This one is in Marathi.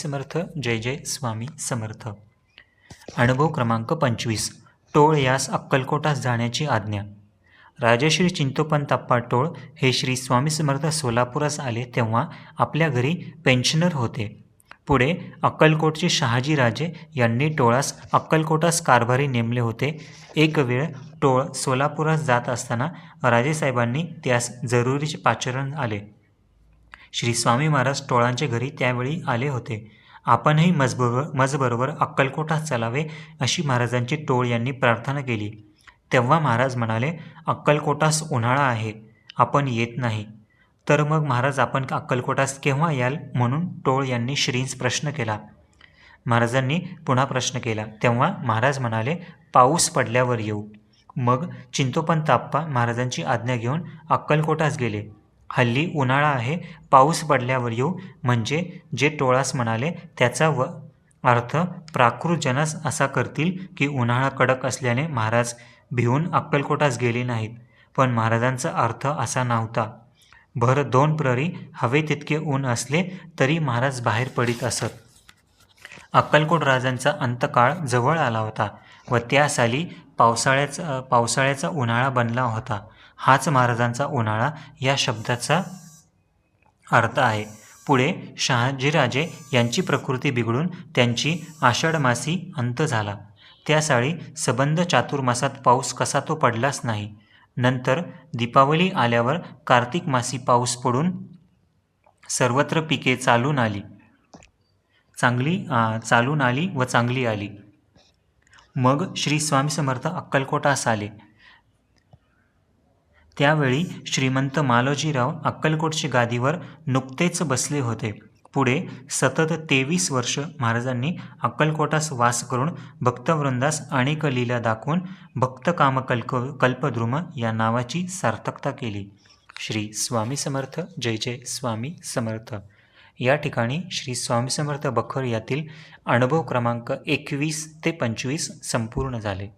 समर्थ. जय जय स्वामी समर्थ. अनुभव क्रमांक 25. टोळ यास अक्कलकोटास जाण्याची आज्ञा. राजश्री चिंतोपंताप्पा टोळ हे श्री स्वामी समर्थ सोलापुरास आले तेव्हा आपल्या घरी पेन्शनर होते. पुढे अक्कलकोटचे शहाजीराजे यांनी टोळास अक्कलकोटास कारभारी नेमले होते. एक वेळ टोळ सोलापुरास जात असताना राजेसाहेबांनी त्यास जरुरीचे पाचारण आले. श्री स्वामी महाराज टोळांच्या घरी त्यावेळी आले होते. आपणही मजबरोबर अक्कलकोटास चालावे अशी महाराजांची टोळ यांनी प्रार्थना केली. तेव्हा महाराज म्हणाले, अक्कलकोटास उन्हाळा आहे, आपण येत नाही. तर मग महाराज आपण अक्कलकोटास केव्हा याल म्हणून टोळ यांनी श्रींस प्रश्न केला. महाराजांनी पुन्हा प्रश्न केला. तेव्हा महाराज म्हणाले, पाऊस पडल्यावर येऊ. मग चिंतोपंताप्पा महाराजांची आज्ञा घेऊन अक्कलकोटास गेले. हल्ली उन्हाळा आहे, पाऊस पडल्यावर येऊ म्हणजे जे टोळास म्हणाले त्याचा अर्थ प्राकृत जनस असा करतील की उन्हाळा कडक असल्याने महाराज भिवून अक्कलकोटास गेले नाहीत. पण महाराजांचा अर्थ असा नव्हता. भर 2 प्रहरी हवे तितके ऊन असले तरी महाराज बाहेर पडित असत. अक्कलकोट राजांचा अंतकाळ जवळ आला होता व त्या साली पावसाळ्याचा उन्हाळा बनला होता. हाच महाराजांचा उन्हाळा या शब्दाचा अर्थ आहे. पुढे शहाजीराजे यांची प्रकृती बिघडून त्यांची आषाढमासी अंत झाला. त्या साली सबंध चातुर्मासात पाऊस कसा तो पडलाच नाही. नंतर दीपावली आल्यावर कार्तिक मासी पाऊस पडून सर्वत्र पिके चालून आली व चांगली आली. मग श्री स्वामी समर्थ अक्कलकोटास आले. त्यावेळी श्रीमंत मालोजीराव अक्कलकोटच्या गादीवर नुकतेच बसले होते. पुढे सतत 23 वर्ष महाराजांनी अक्कलकोटास वास करून भक्तवृंदास अनेक लीला दाखवून भक्तकामकल्पद्रुम या नावाची सार्थकता केली. श्री स्वामी समर्थ. जय जय स्वामी समर्थ. या ठिकाणी श्री स्वामी समर्थ बखर यातील अनुभव क्रमांक 21 ते 25 संपूर्ण झाले.